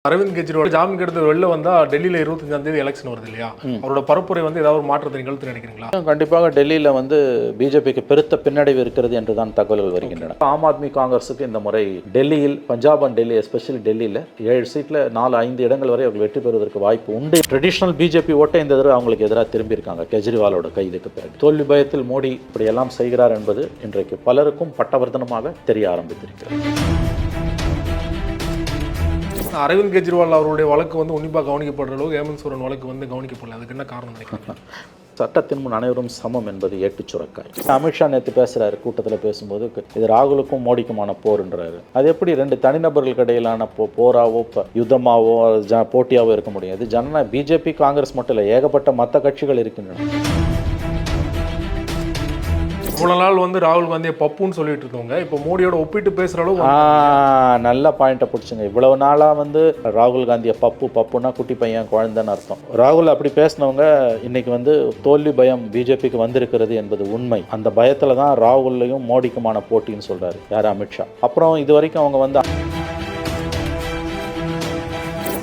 அரவிந்த் கெஜ்ரிவால் ஜாமீன் எடுத்து வெளில வந்தா டெல்லியில 25ஆம் தேதி எலெக்ஷன் வருது இல்லையா? அவரோட பரப்புரை வந்து ஏதாவது ஒரு மாற்றத்தை நிகழ்த்து நினைக்கிறீங்களா? கண்டிப்பாக டெல்லியில் பிஜேபிக்கு பெருத்த பின்னடைவு இருக்கிறது என்று தான் தகவல்கள் வருகின்றன. ஆம் ஆத்மி காங்கிரஸுக்கு இந்த முறை டெல்லியில், பஞ்சாப் அண்ட் டெல்லி, எஸ்பெஷலி டெல்லியில் 7 சீட்டில் 4-5 இடங்கள் வரை அவர்கள் வெற்றி பெறுவதற்கு வாய்ப்பு உண்டு. ட்ரெடிஷனல் பிஜேபி ஓட்டை இந்த தடவை அவங்களுக்கு எதிராக திரும்பியிருக்காங்க கெஜ்ரிவாலோட கைதுக்கு பிறகு. தோல்வி பயத்தில் மோடி இப்படியெல்லாம் செய்கிறார் என்பது இன்றைக்கு பலருக்கும் பட்டவர்த்தனமாக தெரிய ஆரம்பித்திருக்கிறது. அரவிந்த் கெஜ்ரிவால் அவருடைய வழக்கு வந்து உன்னிப்பாக கவனிக்கப்படுற அளவுக்கு ஹேமந்த் சோரன் வழக்கு வந்து கவனிக்கப்படல. அதுக்கு என்ன காரணம் நினைக்கிறீங்க? சட்டத்தின் முன் அனைவரும் சமம் என்பது ஏட்டுச் சுரக்காய். அமித்ஷா நேற்று பேசுகிறாரு, கூட்டத்தில் பேசும்போது இது ராகுலுக்கும் மோடிக்குமான போர்ன்றாரு. அது எப்படி 2 தனிநபர்களுக்கு இடையிலான போராவோ யுத்தமாவோ போட்டியாவோ இருக்க முடியும்? இது ஜனநாயக பிஜேபி காங்கிரஸ் மட்டும் இல்லை, ஏகப்பட்ட மற்ற கட்சிகள் இருக்கின்றன. இவ்வளோ நாள் வந்து ராகுல் காந்தியை பப்புன்னு சொல்லிட்டு இருக்கவங்க இப்போ மோடியோட ஒப்பிட்டு பேசுகிற அளவு நல்ல பாயிண்ட்டை பிடிச்சுங்க. இவ்வளவு நாளாக ராகுல் காந்தியை பப்புன்னா குட்டி பையன், குழந்தைன்னு அர்த்தம். ராகுல் அப்படி பேசினவங்க இன்னைக்கு தோல்வி பயம் பிஜேபிக்கு வந்திருக்கிறது என்பது உண்மை. அந்த பயத்தில் தான் ராகுல்லையும் மோடிக்குமான போட்டின்னு சொல்கிறாரு யார், அமித்ஷா. அப்புறம் இது வரைக்கும் அவங்க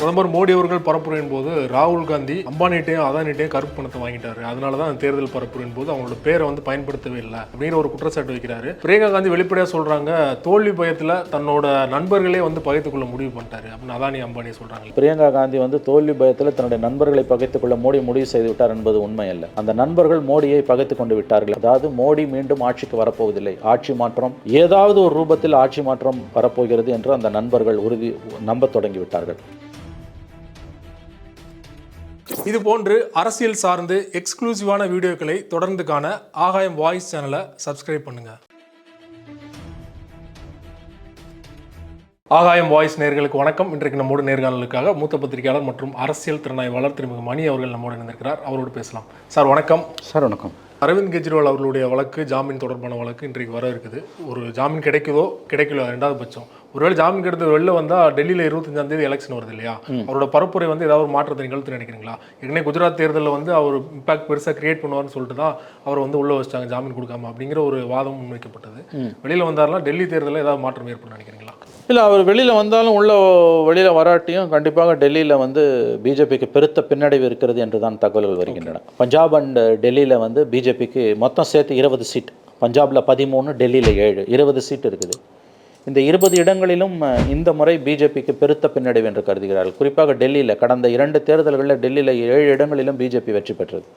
பிரதமர் மோடி அவர்கள் பரப்புரையின் போது ராகுல் காந்தி அம்பானிட்டையும் அதானிட்டையும் கருப்பு பணத்தை வாங்கிட்டாரு, அதனால தான் தேர்தல் பரப்புரையின் போது அவங்களோட பேரை பயன்படுத்தவே இல்லை அப்படிங்கிற ஒரு குற்றச்சாட்டு வைக்கிறாரு. பிரியங்கா காந்தி வெளிப்படையாக சொல்றாங்க, தோல்வி பயத்தில் தன்னோட நண்பர்களே பகைத்துக் கொள்ள முடிவு பண்ணிட்டாரு அப்படின்னு அதானி அம்பானி சொல்றாங்க. பிரியங்கா காந்தி தோல்வி பயத்தில் தன்னுடைய நண்பர்களை பகைத்துக் கொள்ள மோடி முடிவு செய்து விட்டார் என்பது உண்மை அல்ல. அந்த நண்பர்கள் மோடியை பகைத்துக் கொண்டு விட்டார்கள். அதாவது மோடி மீண்டும் ஆட்சிக்கு வரப்போவதில்லை, ஆட்சி மாற்றம் ஏதாவது ஒரு ரூபத்தில் ஆட்சி மாற்றம் வரப்போகிறது என்று அந்த நண்பர்கள் நம்ப தொடங்கிவிட்டார்கள். இது போன்று அரசியல் சார்ந்து எக்ஸ்க்ளூசிவான வீடியோக்களை தொடர்ந்து காண ஆகாயம் வாய்ஸ் சேனலை சப்ஸ்கிரைப் பண்ணுங்க. ஆகாயம் வாய்ஸ் நேயர்களுக்கு வணக்கம். இன்றைக்கு நம்மோட நேர்காணலுக்காக மூத்த பத்திரிகையாளர் மற்றும் அரசியல் திறனாய்வாளர் திருமிகு மணி அவர்கள் நம்மோடு இணைந்திருக்கிறார். அவரோடு பேசலாம். சார் வணக்கம். சார் வணக்கம். அரவிந்த் கெஜ்ரிவால் அவர்களுடைய வழக்கு, ஜாமீன் தொடர்பான வழக்கு இன்றைக்கு வர இருக்குது. ஒரு ஜாமீன் கிடைக்குதோ கிடைக்கலோ, 2வது பட்சம். ஒருவேளை ஜாமீன் எடுத்து வெளில வந்தால் டெல்லியில் 25ஆம் தேதி எலெக்ஷன் வருது இல்லையா? அவரோட பரப்புரை ஏதாவது ஒரு மாற்றத்தை நிகழ்த்து நினைக்கிறீங்களா? ஏற்கனவே குஜராத் தேர்தலில் அவர் இம்பாக்ட் பெருசாக கிரியேட் பண்ணுவார்னு சொல்லிட்டு தான் அவர் உள்ள வச்சிட்டாங்க ஜாமீன் கொடுக்காம அப்படிங்கிற ஒரு வாதம் முன்வைக்கப்பட்டது. வெளியில் வந்தாருன்னா டெல்லி தேர்தலில் ஏதாவது மாற்றம் ஏற்படும் நினைக்கிறீங்களா? இல்லை, அவர் வெளியில் வந்தாலும் வெளியில் வராட்டியும் கண்டிப்பாக டெல்லியில் பிஜேபிக்கு பெருத்த பின்னடைவு இருக்கிறது என்று தான் தகவல்கள் வருகின்றன. பஞ்சாப் அண்ட் டெல்லியில் பிஜேபிக்கு மொத்தம் சேர்த்து 20 சீட், பஞ்சாபில் 13, டெல்லியில் 7, 20 சீட் இருக்குது. இந்த 20 இடங்களிலும் இந்த முறை பிஜேபிக்கு பெருத்த பின்னடைவு என்று கருதுகிறார்கள். குறிப்பாக டெல்லியில் கடந்த 2 தேர்தல்களில் டெல்லியில் 7 இடங்களிலும் பிஜேபி வெற்றி பெற்றது.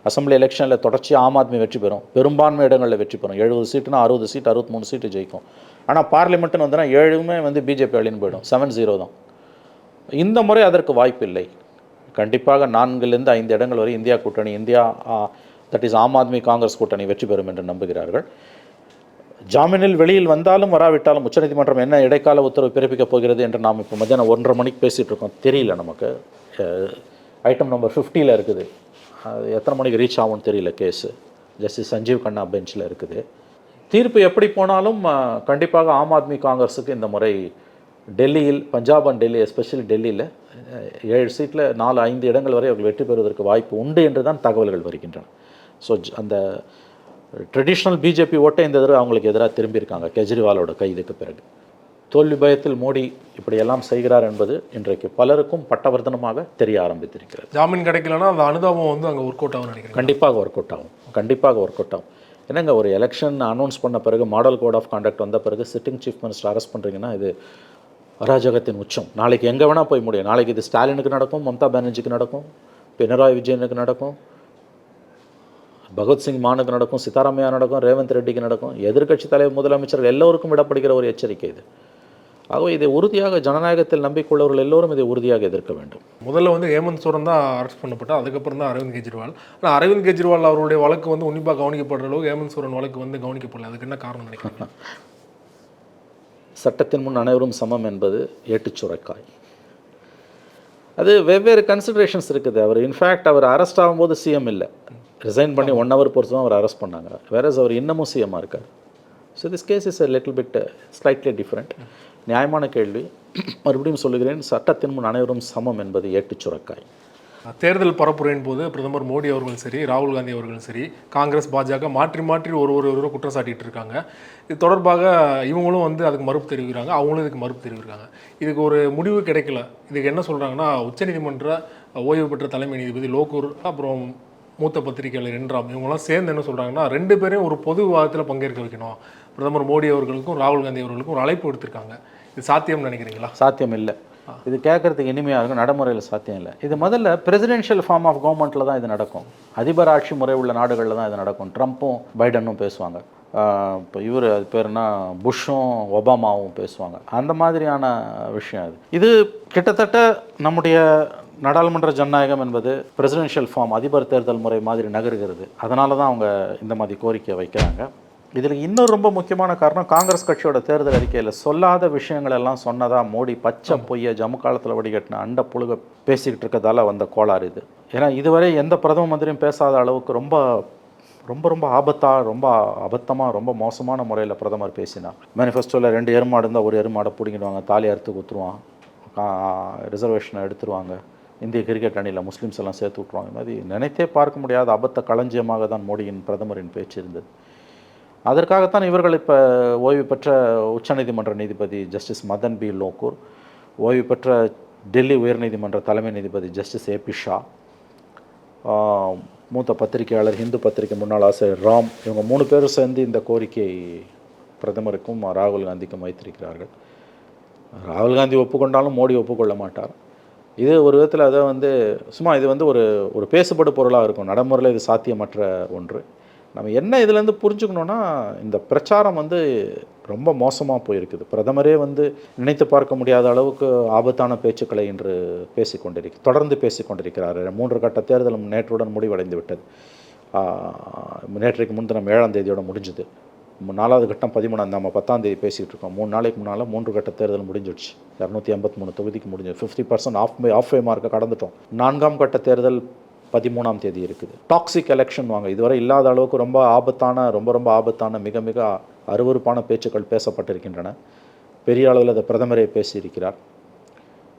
அசம்பிளி எலெக்ஷனில் தொடர்ச்சி ஆம் ஆத்மி வெற்றி பெறும், பெரும்பான்மை இடங்களில் வெற்றி பெறும். 70 சீட்டுனா 60 சீட், 63 சீட்டு ஜெயிக்கும். ஆனால் பார்லிமெண்ட்டுன்னு வந்தோன்னா 7மே பிஜேபி அழின்னு போயிடும், 7-0 தான். இந்த முறை அதற்கு வாய்ப்பு இல்லை. கண்டிப்பாக 4லேருந்து 5 இடங்கள் வரை இந்தியா கூட்டணி, தட் இஸ் ஆம் ஆத்மி காங்கிரஸ் கூட்டணி வெற்றி பெறும் என்று நம்புகிறார்கள். ஜாமீனில் வெளியில் வந்தாலும் வராவிட்டாலும் உச்சநீதிமன்றம் என்ன இடைக்கால உத்தரவு பிறப்பிக்கப் போகிறது என்று நாம் இப்போ மத்தியானம் 1:30 மணிக்கு பேசிகிட்டு இருக்கோம். தெரியல நமக்கு. ஐட்டம் நம்பர் 50 இருக்குது. அது எத்தனை மணிக்கு ரீச் ஆகும்னு தெரியல. கேஸு ஜஸ்டிஸ் சஞ்சீவ் கண்ணா பெஞ்சில் இருக்குது. தீர்ப்பு எப்படி போனாலும் கண்டிப்பாக ஆம் ஆத்மி காங்கிரஸுக்கு இந்த முறை டெல்லியில், பஞ்சாப் அண்ட் டெல்லி, எஸ்பெஷலி டெல்லியில் 7 சீட்டில் 4-5 இடங்கள் வரை அவர்கள் வெற்றி பெறுவதற்கு வாய்ப்பு உண்டு என்று தான் தகவல்கள் வருகின்றன. ஸோ அந்த ட்ரெடிஷ்னல் பிஜேபி ஓட்டை இந்த தடவை அவங்களுக்கு எதிராக திரும்பியிருக்காங்க கெஜ்ரிவாலோட கைதுக்கு பிறகு. தோல்வி பயத்தில் மோடி இப்படியெல்லாம் செய்கிறார் என்பது இன்றைக்கு பலருக்கும் பட்டவர்த்தனமாக தெரிய ஆரம்பித்திருக்கிறது. ஜாமீன் கிடைக்கலன்னா அந்த அனுதாபம் அங்கே ஒர்க் அவுட் ஆகும் நினைக்கிறேன். கண்டிப்பாக ஒர்க் அவுட் ஆகும். என்னங்க, ஒரு எலெக்ஷன் அனௌன்ஸ் பண்ண பிறகு, மாடல் கோட் ஆஃப் கான்டக்ட் வந்த பிறகு சிட்டிங் சீஃப் மினிஸ்டர் அரெஸ்ட் பண்ணுறீங்கன்னா இது அராஜகத்தின் உச்சம். நாளைக்கு எங்கே வேணால் போய் முடியும். நாளைக்கு இது ஸ்டாலினுக்கு நடக்கும், மம்தா பானர்ஜிக்கு நடக்கும், பினராயி விஜயனுக்கு நடக்கும், பகத்சிங் மானுக்கு நடக்கும், சித்தாராமையா நடக்கும், ரேவந்த் ரெட்டிக்கு நடக்கும். எதிர்க்கட்சி தலைவர், முதலமைச்சர்கள் எல்லோருக்கும் விடப்படுகிற ஒரு எச்சரிக்கை இது. ஆகவே இதை உறுதியாக, ஜனநாயகத்தில் நம்பிக்கையுள்ளவர்கள் எல்லோரும் இதை உறுதியாக எதிர்க்க வேண்டும். முதல்ல ஹேமந்த் சோரன் தான் அரெஸ்ட் பண்ணப்பட்டார், அதுக்கப்புறம் தான் அரவிந்த் கெஜ்ரிவால். ஆனால் அரவிந்த் கெஜ்ரிவால் அவருடைய வழக்கு உன்னிப்பாக கவனிக்கப்படுற அளவுக்கு ஹேமந்த் சோரன் வழக்கு கவனிக்கப்படல. அதுக்கு என்ன காரணம் நினைக்கிறீங்க? சட்டத்தின் முன் அனைவரும் சமம் என்பது ஏட்டுச் சுரக்காய். அது வெவ்வேறு கன்சிடரேஷன்ஸ் இருக்குது. அவர் அரெஸ்ட் ஆகும்போது சிஎம் இல்லை, ரிசைன் பண்ணி 1 hour பொறுத்து தான் அவர் அரெஸ்ட் பண்ணாங்க. வேறஸ் அவர் இன்னமும் சிஎம்மாக இருக்கார். So this case is a little bit slightly different. நியாயமான கேள்வி. மறுபடியும் சொல்லுகிறேன், சட்டத்தின் முன் அனைவரும் சமம் என்பது ஏட்டுச் சுரக்காய். தேர்தல் பரப்புரையின் போது பிரதமர் மோடி அவர்களும் சரி, ராகுல் காந்தி அவர்களும் சரி, காங்கிரஸ், பாஜக மாற்றி மாற்றி ஒரு குற்றம் சாட்டிட்டு இருக்காங்க. இது தொடர்பாக இவங்களும் வந்து அதுக்கு மறுப்பு தெரிவிக்கிறாங்க, அவங்களும் இதுக்கு மறுப்பு தெரிவிக்கிறாங்க. இதுக்கு ஒரு முடிவு கிடைக்கல. இதுக்கு என்ன சொல்கிறாங்கன்னா, உச்சநீதிமன்ற ஓய்வு பெற்ற தலைமை நீதிபதி லோகூர், அப்புறம் மூத்த பத்திரிகையாளர் என்ராம், இவங்கெல்லாம் சேர்ந்து என்ன சொல்கிறாங்கன்னா, 2 பேரையும் ஒரு பொது விவாதத்தில் பங்கேற்க வைக்கணும். பிரதமர் மோடி அவர்களுக்கும் ராகுல் காந்தி அவர்களுக்கும் ஒரு அழைப்பு எடுத்திருக்காங்க. இது சாத்தியம்னு நினைக்கிறீங்களா? சாத்தியம் இல்லை. இது கேட்குறதுக்கு இனிமையாக இருக்கும், நடைமுறையில் சாத்தியம் இல்லை. இது முதல்ல பிரசிடென்ஷியல் ஃபார்ம் ஆஃப் கவர்மெண்ட்டில் தான் இது நடக்கும். அதிபர் ஆட்சி முறை உள்ள நாடுகளில் தான் இது நடக்கும். ட்ரம்ப்பும் பைடனும் பேசுவாங்க. இப்போ இவர் அது பேர்னா புஷ்ஷும் ஒபாமாவும் பேசுவாங்க. அந்த மாதிரியான விஷயம் அது. இது கிட்டத்தட்ட நம்முடைய நாடாளுமன்ற ஜனநாயகம் என்பது பிரசிடென்ஷியல் ஃபார்ம், அதிபர் தேர்தல் முறை மாதிரி நகருகிறது. அதனால தான் அவங்க இந்த மாதிரி கோரிக்கை வைக்கிறாங்க. இதில் இன்னொரு ரொம்ப முக்கியமான காரணம், காங்கிரஸ் கட்சியோட தேர்தல் அறிக்கையில் சொல்லாத விஷயங்கள் எல்லாம் சொன்னதா மோடி பச்சை பொய்யை ஜம்மு காலத்தில் வடிகட்டின அண்ட புழுக பேசிக்கிட்டு இருக்கிறதால வந்த கோளாறு இது. ஏன்னா இதுவரை எந்த பிரதம மந்திரியும் பேசாத அளவுக்கு ரொம்ப ரொம்ப ரொம்ப ரொம்ப அபத்தமாக ரொம்ப மோசமான முறையில் பிரதமர் பேசினார். மேனிஃபெஸ்டோவில் 2 எருமாடு இருந்தால் ஒரு எருமாடை பிடிங்கிடுவாங்க, தாலி அறுத்து குத்துருவான், ரிசர்வேஷனை எடுத்துருவாங்க, இந்திய கிரிக்கெட் அணியில் முஸ்லீம்ஸ் எல்லாம் சேர்த்து விட்ருவாங்க. இது மாதிரி நினைத்தே பார்க்க முடியாத அபத்த களஞ்சியமாக தான் மோடியின் பிரதமரின் பேச்சு இருந்தது. அதற்காகத்தான் இவர்கள் இப்போ ஓய்வு பெற்ற உச்சநீதிமன்ற நீதிபதி ஜஸ்டிஸ் மதன் பி லோகூர், ஓய்வு பெற்ற டெல்லி உயர்நீதிமன்ற தலைமை நீதிபதி ஜஸ்டிஸ் ஏபி ஷா, மூத்த பத்திரிகையாளர், ஹிந்து பத்திரிகை முன்னாள் ஆசிரியர் ராம், இவங்க 3 பேரும் சேர்ந்து இந்த கோரிக்கையை பிரதமருக்கும் ராகுல் காந்திக்கும் வைத்திருக்கிறார்கள். ராகுல் காந்தி ஒப்புக்கொண்டாலும் மோடி ஒப்புக்கொள்ள மாட்டார். இது ஒரு விதத்தில் அதை வந்து சும்மா இது வந்து ஒரு பேசுபடு பொருளாக இருக்கும். நடைமுறையில் இது சாத்தியமற்ற ஒன்று. நம்ம என்ன இதுலேருந்து புரிஞ்சுக்கணுன்னா, இந்த பிரச்சாரம் வந்து ரொம்ப மோசமாக போயிருக்குது. பிரதமரே வந்து நினைத்து பார்க்க முடியாத அளவுக்கு ஆபத்தான பேச்சுக்களை இன்று தொடர்ந்து பேசிக்கொண்டிருக்கிறார். 3 கட்ட தேர்தலும் நேற்றுடன் முடிவடைந்து விட்டது. நேற்றைக்கு முன்தினம் 7ஆம் தேதியோட முடிஞ்சுது. 4வது கட்டம் 13 நம்ம 10ஆம் தேதி பேசிகிட்டு இருக்கோம். 3 நாளைக்கு முன்னால் 3 கட்ட தேர்தல் முடிஞ்சிடுச்சு. 283 தொகுதிக்கு முடிஞ்சது. 50% ஆஃப் வே மார்க்கை கடந்துட்டோம். 4ஆம் கட்ட தேர்தல் 13ஆம் தேதி இருக்குது. டாக்ஸிக் எலெக்ஷன் வாங்க, இதுவரை இல்லாத அளவுக்கு ரொம்ப ஆபத்தான ரொம்ப ஆபத்தான மிக மிக அருவருப்பான பேச்சுக்கள் பேசப்பட்டிருக்கின்றன. பெரிய அளவில் அதை பிரதமரே பேசியிருக்கிறார்.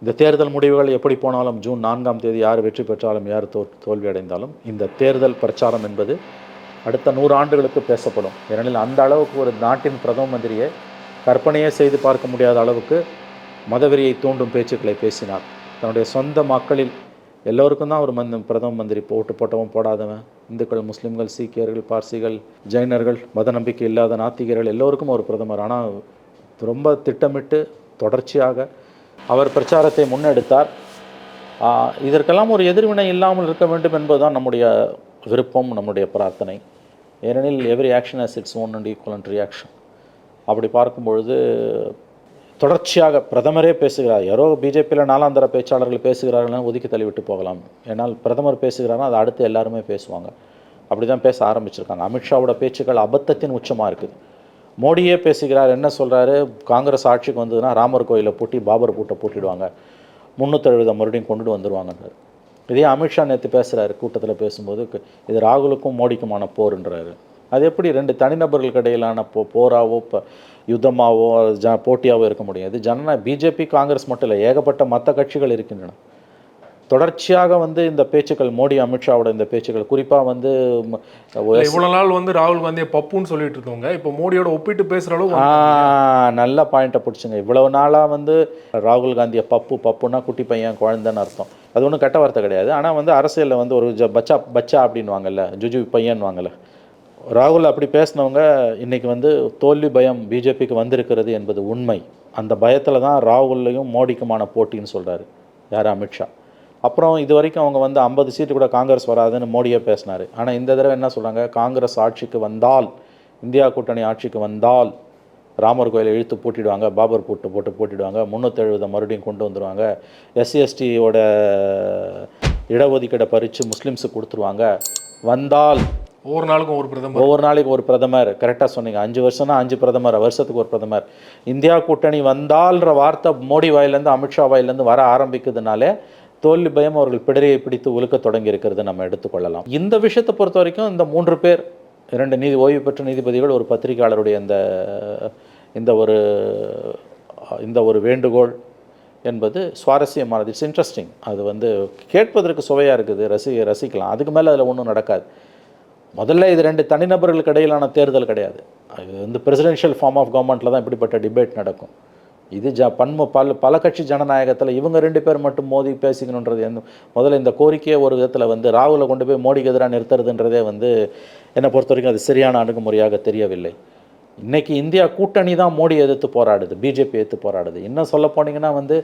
இந்த தேர்தல் முடிவுகள் எப்படி போனாலும், ஜூன் 4ஆம் தேதி யார் வெற்றி பெற்றாலும் யார் தோல்வி அடைந்தாலும், இந்த தேர்தல் பிரச்சாரம் என்பது அடுத்த 100 ஆண்டுகளுக்கு பேசப்படும். ஏனெனில் அந்த அளவுக்கு ஒரு நாட்டின் பிரதம மந்திரியை கற்பனையே செய்து பார்க்க முடியாத அளவுக்கு மதவெறியை தூண்டும் பேச்சுக்களை பேசினார். தன்னுடைய சொந்த மக்களில் எல்லோருக்கும் தான் ஒரு பிரதம மந்திரி, போட்டவன் போடாதவன், இந்துக்கள், முஸ்லீம்கள், சீக்கியர்கள், பார்சிகள், ஜெயினர்கள், மத நம்பிக்கை இல்லாத நாத்திகர்கள் எல்லோருக்கும் ஒரு பிரதமர். ஆனால் ரொம்ப திட்டமிட்டு தொடர்ச்சியாக அவர் பிரச்சாரத்தை முன்னெடுத்தார். இதற்கெல்லாம் ஒரு எதிர்வினை இல்லாமல் இருக்க வேண்டும் என்பதுதான் நம்முடைய விருப்பம், நம்முடைய பிரார்த்தனை. ஏனெனில் every action has its own and equivalent reaction. அப்படி பார்க்கும்பொழுது தொடர்ச்சியாக பிரதமரே பேசுகிறார். யாரோ பிஜேபியில் 4ஆம் தர பேச்சாளர்கள் பேசுகிறார்கள்னா ஒதுக்கி தள்ளிவிட்டு போகலாம். ஏன்னால் பிரதமர் பேசுகிறாருன்னா அதை அடுத்து எல்லாருமே பேசுவாங்க. அப்படி தான் பேச ஆரம்பிச்சிருக்காங்க. அமித்ஷாவோட பேச்சுக்கள் அபத்தத்தின் உச்சமாக இருக்குது. மோடியே பேசுகிறார். என்ன சொல்கிறாரு? காங்கிரஸ் ஆட்சிக்கு வந்ததுன்னா ராமர் கோயிலை பூட்டி பாபர் பூட்டை பூட்டிடுவாங்க, 370 மறுபடியும் கொண்டுட்டு வந்துடுவாங்கன்றார். இதே அமித்ஷா நேற்று பேசுகிறாரு கூட்டத்தில் பேசும்போது, இது ராகுலுக்கும் மோடிக்குமான போர்ன்றாரு. அது எப்படி 2 தனிநபர்களுக்கு இடையிலான போராவோ யுத்தமாவோ போட்டியாவோ இருக்க முடியாது. பிஜேபி காங்கிரஸ் மட்டும் இல்லை, ஏகப்பட்ட மற்ற கட்சிகள் இருக்கின்றன. தொடர்ச்சியாக வந்து இந்த பேச்சுக்கள், மோடி அமித்ஷாவோட இந்த பேச்சுக்கள், குறிப்பாக வந்து இவ்வளோ நாள் வந்து ராகுல் காந்தியை பப்புன்னு சொல்லிட்டு இருக்கவங்க இப்போ மோடியோட ஒப்பிட்டு பேசுகிற அளவு நல்ல பாயிண்ட்டை பிடிச்சிங்க. இவ்வளவு நாளாக வந்து ராகுல் காந்தியை பப்புன்னா குட்டி பையன், குழந்தைன்னு அர்த்தம். அது ஒன்றும் கெட்ட வார்த்தை கிடையாது. ஆனால் வந்து அரசியலில் வந்து ஒரு பச்சா அப்படின்வாங்கல்ல, ஜுஜு பையன் வாங்கல. ராகுல் அப்படி பேசினவங்க இன்றைக்கி வந்து தோல்வி பயம் பிஜேபிக்கு வந்திருக்கிறது என்பது உண்மை. அந்த பயத்தில் தான் ராகுல்லையும் மோடிக்குமான போட்டின்னு சொல்கிறாரு யார்? அமித்ஷா. அப்புறம் இது வரைக்கும் அவங்க வந்து 50 சீட்டு கூட காங்கிரஸ் வராதுன்னு மோடியே பேசினார். ஆனால் இந்த தடவை என்ன சொல்கிறாங்க? காங்கிரஸ் ஆட்சிக்கு வந்தால், இந்தியா கூட்டணி ஆட்சிக்கு வந்தால் ராமர் கோயிலை இழுத்து பூட்டிடுவாங்க, பாபர் போட்டு பூட்டிடுவாங்க, 370 மறுபடியும் கொண்டு வந்துடுவாங்க, SC/STயோட இடஒதுக்கீடை பறித்து முஸ்லீம்ஸுக்கு கொடுத்துருவாங்க. வந்தால் ஒவ்வொரு நாளைக்கு ஒரு பிரதமர். கரெக்டாக சொன்னீங்க. 5 வருஷம்னா 5 பிரதமர், வருஷத்துக்கு ஒரு பிரதமர். இந்தியா கூட்டணி வந்தால்ன்ற வார்த்தை மோடி வாயிலேருந்து, அமித்ஷா வாயிலேருந்து வர ஆரம்பிக்கிறதுனாலே தோல்வி பயம் அவர்கள் பிடரியை பிடித்து உலுக்க தொடங்கி இருக்கிறது நம்ம எடுத்துக்கொள்ளலாம். இந்த விஷயத்தை பொறுத்த வரைக்கும் இந்த 3 பேர், 2 ஓய்வு பெற்ற நீதிபதிகள், ஒரு பத்திரிகையாளருடைய இந்த ஒரு வேண்டுகோள், என்பது சுவாரஸ்யமானது. It's interesting. அது வந்து கேட்பதற்கு சுவையாக இருக்குது, ரசிக்கலாம். அதுக்கு மேலே அதில் ஒன்றும் நடக்காது. முதல்ல இது 2 தனிநபர்களுக்கு இடையிலான தேர்தல் கிடையாது. அது வந்து பிரசிடென்ஷியல் ஃபார்ம் ஆஃப் கவர்மெண்ட்டில் தான் இப்படிப்பட்ட டிபேட் நடக்கும். இது பல கட்சி ஜனநாயகத்தில் இவங்க 2 பேர் மட்டும் மோதி பேசிக்கணுன்றது முதல்ல இந்த கோரிக்கையை ஒரு விதத்தில் வந்து ராகுலை கொண்டு போய் மோடிக்கு எதிராக நிறுத்துறதுன்றதே வந்து என்னை பொறுத்த வரைக்கும் அது சரியான அணுகுமுறையாக தெரியவில்லை. இன்றைக்கி இந்தியா கூட்டணி தான் மோடியை எதிர்த்து போராடுது, பிஜேபி எதிர்த்து போராடுது. இன்னும் சொல்ல போனீங்கன்னா வந்து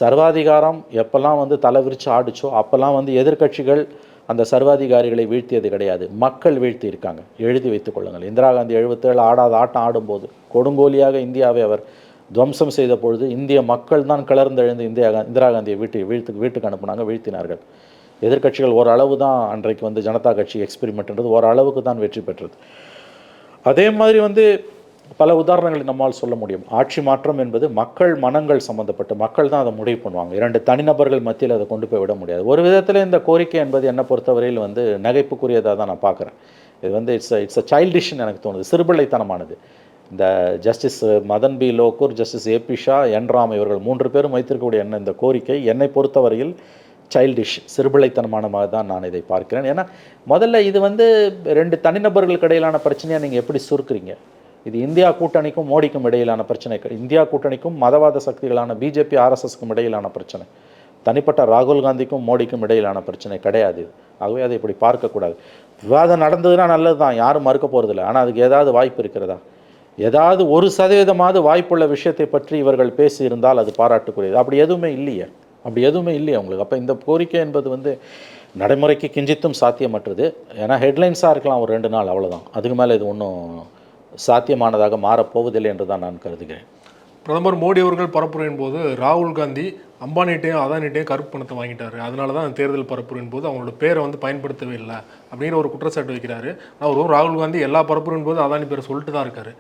சர்வாதிகாரம் எப்போல்லாம் வந்து தலை விரிச்சு ஆடிச்சோ அப்போல்லாம் வந்து எதிர்க்கட்சிகள் அந்த சர்வாதிகாரிகளை வீழ்த்தியது கிடையாது, மக்கள் வீழ்த்தி இருக்காங்க. எழுதி வைத்துக் கொள்ளுங்கள். இந்திரா காந்தி 77 ஆடாத ஆட்டம் ஆடும்போது கொடுங்கோலியாக இந்தியாவை அவர் துவம்சம் செய்த பொழுது இந்திய மக்கள் தான் கிளர்ந்தெழுந்து இந்திரா காந்தியை வீட்டுக்கு அனுப்புனாங்க, வீழ்த்தினார்கள். எதிர்க்கட்சிகள் ஓரளவு தான் அன்றைக்கு வந்து ஜனதா கட்சி எக்ஸ்பெரிமெண்ட்ன்றது ஓரளவுக்கு தான் வெற்றி பெற்றது. அதே மாதிரி வந்து பல உதாரணங்களை நம்மால் சொல்ல முடியும். ஆட்சி மாற்றம் என்பது மக்கள் மனங்கள் சம்மந்தப்பட்ட, மக்கள் தான் அதை முடிவு பண்ணுவாங்க. 2 தனிநபர்கள் மத்தியில் அதை கொண்டு போய் விட முடியாது. ஒரு விதத்தில் இந்த கோரிக்கை என்பது என்னை பொறுத்தவரையில் வந்து நகைப்புக்குரியதாக தான் நான் பார்க்குறேன். இது வந்து இட்ஸ் அ சைல்டிஷ்னு எனக்கு தோணுது, சிறுபிள்ளைத்தனமானது. இந்த justice Madan B Lokur, justice A P Shah, N Ram இவர்கள் 3 பேரும் வைத்திருக்கக்கூடிய இந்த கோரிக்கை என்னை பொறுத்தவரையில் சைல்டிஷ், சிறுபிள்ளைத்தனமானமாக தான் நான் இதை பார்க்கிறேன். ஏன்னா முதல்ல இது வந்து 2 தனிநபர்களுக்கு இடையிலான பிரச்சனையாக நீங்கள் எப்படி சுருக்குறீங்க? இது இந்தியா கூட்டணிக்கும் மோடிக்கும் இடையிலான பிரச்சனை. இந்தியா கூட்டணிக்கும் மதவாத சக்திகளான பிஜேபி ஆர்எஸ்எஸ்க்கும் இடையிலான பிரச்சனை. தனிப்பட்ட ராகுல் காந்திக்கும் மோடிக்கும் இடையிலான பிரச்சனை கிடையாது. ஆகவே அதை இப்படி பார்க்கக்கூடாது. விவாதம் நடந்ததுன்னா நல்லது தான், யாரும் மறுக்க போகிறதில்ல. ஆனால் அதுக்கு ஏதாவது வாய்ப்பு இருக்கிறதா? ஏதாவது 1% வாய்ப்புள்ள விஷயத்தை பற்றி இவர்கள் பேசியிருந்தால் அது பாராட்டுக்குரியது. அப்படி எதுவுமே இல்லையே அவங்களுக்கு. அப்போ இந்த கோரிக்கை என்பது வந்து நடைமுறைக்கு கிஞ்சித்தும் சாத்தியமற்றது. ஏன்னா ஹெட்லைன்ஸாக இருக்கலாம் ஒரு 2 நாள், அவ்வளோதான். அதுக்கு மேலே இது ஒன்றும் சாத்தியமானதாக மாறப்போவதில்லை என்று தான் நான் கருதுகிறேன். பிரதமர் மோடி அவர்கள் பரப்புரையின் போது ராகுல் காந்தி அம்பானிட்டையும் அதானிட்டையும் கருப்பு பணத்தை வாங்கிட்டாரு, அதனால தான் தேர்தல் பரப்புரையின் போது அவங்களோட பேரை வந்து பயன்படுத்தவே இல்லை அப்படிங்கிற ஒரு குற்றச்சாட்டு வைக்கிறாரு. அவரும் ராகுல் காந்தி எல்லா பரப்புரையின் போது அதானி பேரை சொல்லிட்டு தான் இருக்காரு.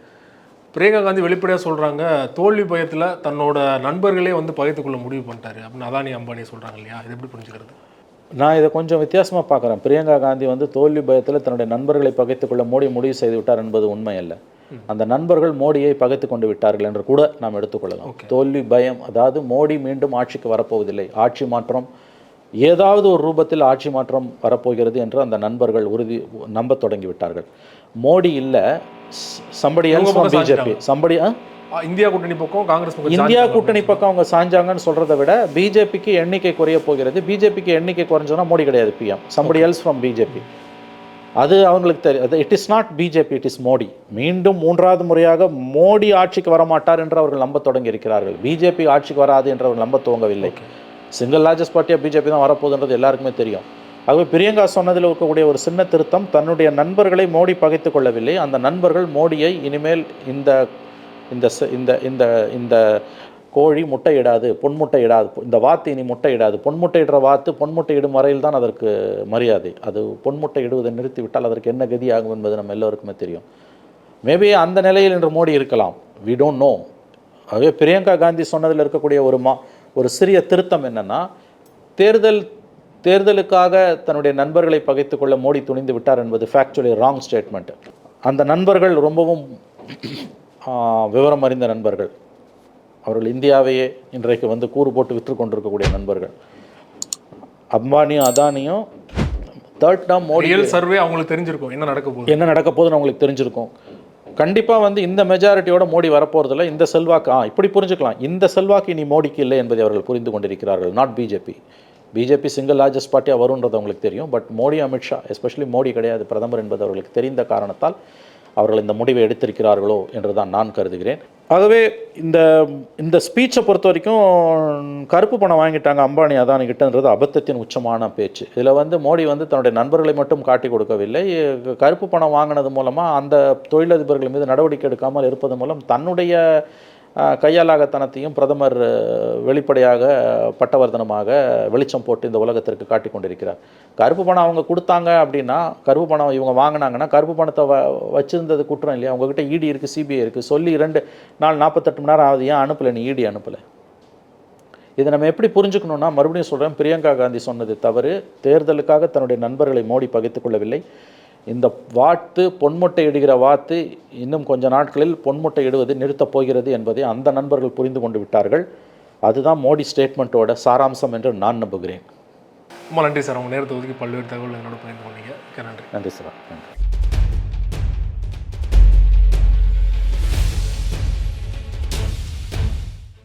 பிரியங்கா காந்தி வெளிப்படையாக சொல்கிறாங்க, தோல்வி பயத்தில் தன்னோட நண்பர்களே வந்து பகைத்துக்கொள்ள முடிவு பண்ணிட்டாரு அப்படின்னு அதானி அம்பானியை சொல்கிறாங்க இல்லையா? இது எப்படி புரிஞ்சுக்கிறது? நான் இதை கொஞ்சம் வித்தியாசமாக பார்க்குறேன். பிரியங்கா காந்தி வந்து தோல்வி பயத்தில் தன்னுடைய நண்பர்களை பகைத்துக்கொள்ள மோடி முடிவு செய்து விட்டார் என்பது உண்மை அல்ல. அந்த நண்பர்கள் மோடியை பகைத்து கொண்டு விட்டார்கள் என்று கூட நாம் எடுத்துக்கொள்ளலாம். தோல்வி பயம், அதாவது மோடி மீண்டும் ஆட்சிக்கு வரப்போவதில்லை, ஆட்சி மாற்றம் ஏதாவது ஒரு ரூபத்தில் ஆட்சி மாற்றம் வரப்போகிறது என்று அந்த நண்பர்கள் நம்ப தொடங்கி விட்டார்கள். மோடி இல்லை, somebody else from BJP, India கூட்டணி பக்கம் காங்கிரஸ் பக்கம், இந்தியா கூட்டணி பக்கம் அவங்க சாஞ்சாங்கன்னு சொல்கிறத விட பிஜேபிக்கு எண்ணிக்கை குறைய போகிறது. பிஜேபிக்கு எண்ணிக்கை குறைஞ்சோன்னா மோடி கிடையாது PM, somebody else from BJP. அது அவங்களுக்கு தெரியும். It is not BJP, it is Modi. மீண்டும் 3வது முறையாக மோடி ஆட்சிக்கு வரமாட்டார் என்று அவர்கள் நம்ப தொடங்கி இருக்கிறார்கள். பிஜேபி ஆட்சிக்கு வராது என்று அவர்கள் நம்ப துவங்கவில்லை. சிங்கிள் லார்ஜஸ்ட் பார்ட்டியாக பிஜேபி தான் வரப்போகுதுன்றது எல்லாருக்குமே தெரியும். ஆகவே பிரியங்கா சொன்னதில் இருக்கக்கூடிய ஒரு சின்ன திருத்தம், தன்னுடைய நண்பர்களை மோடி பகைத்து கொள்ளவில்லை, அந்த நண்பர்கள் மோடியை இனிமேல் இந்த இந்த இந்த இந்த கோழி முட்டையிடாது, பொன்முட்டையிடாது, இந்த வாத்து இனி முட்டையிடாது, பொன்முட்டையிடுற வாத்து பொன்முட்டையிடும் வரையில் தான் அதற்கு மரியாதை. அது பொன்முட்டை இடுவதை நிறுத்திவிட்டால் அதற்கு என்ன கதி ஆகும் என்பது நம்ம எல்லோருக்குமே தெரியும். மேபி அந்த நிலையில் இன்று மோடி இருக்கலாம், வி டோன்ட் நோ. ஆகவே பிரியங்கா காந்தி சொன்னதில் இருக்கக்கூடிய ஒரு சிறிய திருத்தம் என்னென்னா, தேர்தலுக்காக தன்னுடைய நண்பர்களை பகைத்து கொள்ள மோடி துணிந்து விட்டார் என்பது ஃபேக்சுவலி ராங் ஸ்டேட்மெண்ட். அந்த நண்பர்கள் ரொம்பவும் விவரம் அறிந்த நண்பர்கள். அவர்கள் இந்தியாவையே இன்றைக்கு வந்து கூறு போட்டு விற்று கொண்டிருக்கக்கூடிய நண்பர்கள். அம்பானியும் அதானியும் தேர்ட் டேர்ம் மோடி சர்வே அவங்களுக்கு தெரிஞ்சிருக்கும் என்ன நடக்க போகுதுன்னு அவங்களுக்கு தெரிஞ்சிருக்கும். கண்டிப்பாக வந்து இந்த மெஜாரிட்டியோட மோடி வரப்போகிறதில்ல. இந்த செல்வாக்கு இப்படி புரிஞ்சுக்கலாம், இந்த செல்வாக்கு இனி மோடிக்கு இல்லை என்பதை அவர்கள் புரிந்து கொண்டிருக்கிறார்கள். நாட் பிஜேபி சிங்கிள் லார்ஜஸ்ட் பார்ட்டியாக வரும்ன்றது அவங்களுக்கு தெரியும். பட் மோடி, அமித்ஷா, எஸ்பெஷலி மோடி கிடையாது பிரதமர் என்பது அவர்களுக்கு தெரிந்த காரணத்தால் அவர்கள் இந்த முடிவை எடுத்திருக்கிறார்களோ என்று தான் நான் கருதுகிறேன். ஆகவே இந்த ஸ்பீச்சை பொறுத்த வரைக்கும் கருப்பு பணம் வாங்கிட்டாங்க அம்பானி அதானி கிட்டன்றது அபத்தத்தின் உச்சமான பேச்சு. இதில் வந்து மோடி வந்து தன்னுடைய நண்பர்களை மட்டும் காட்டி கொடுக்கவில்லை, கருப்பு பணம் வாங்கினது மூலமாக அந்த தொழிலதிபர்கள் மீது நடவடிக்கை எடுக்காமல் இருப்பது மூலம் தன்னுடைய கையாலாகத்தனத்தையும் பிரதமர் வெளிப்படையாக பட்டவர்த்தனமாக வெளிச்சம் போட்டு இந்த உலகத்திற்கு காட்டி கொண்டிருக்கிறார். கருப்பு பணம் அவங்க கொடுத்தாங்க அப்படின்னா, கருப்பு பணம் இவங்க வாங்கினாங்கன்னா, கருப்பு பணத்தை வச்சுருந்தது குற்றம் இல்லையா? அவங்ககிட்ட இடி இருக்குது, சிபிஐ இருக்குது, சொல்லி 2 நாள் 48 மணி நேரம் ஆகுது, ஏன் அனுப்பலை நீ இடி அனுப்பலை? இதை நம்ம எப்படி புரிஞ்சுக்கணுன்னா, மறுபடியும் சொல்கிறேன், பிரியங்கா காந்தி சொன்னது தவறு. தேர்தலுக்காக தன்னுடைய நண்பர்களை மோடி பகைத்து கொள்ளவில்லை. இந்த வாத்து பொன்முட்டை இடுகிற வாத்து இன்னும் கொஞ்ச நாட்களில் பொன்முட்டை இடுவது நிறுத்தப் போகிறது என்பதை அந்த நண்பர்கள் புரிந்து கொண்டு விட்டார்கள். அதுதான் மோடி ஸ்டேட்மெண்ட்டோட சாராம்சம் என்று நான் நம்புகிறேன். ரொம்ப நன்றி சார், உங்கள் நேரத்தை ஒதுக்கி பல்வேறு தகவல் என்னோட பகிர்ந்து கொண்டீங்க. நன்றி. நன்றி சார். நன்றி.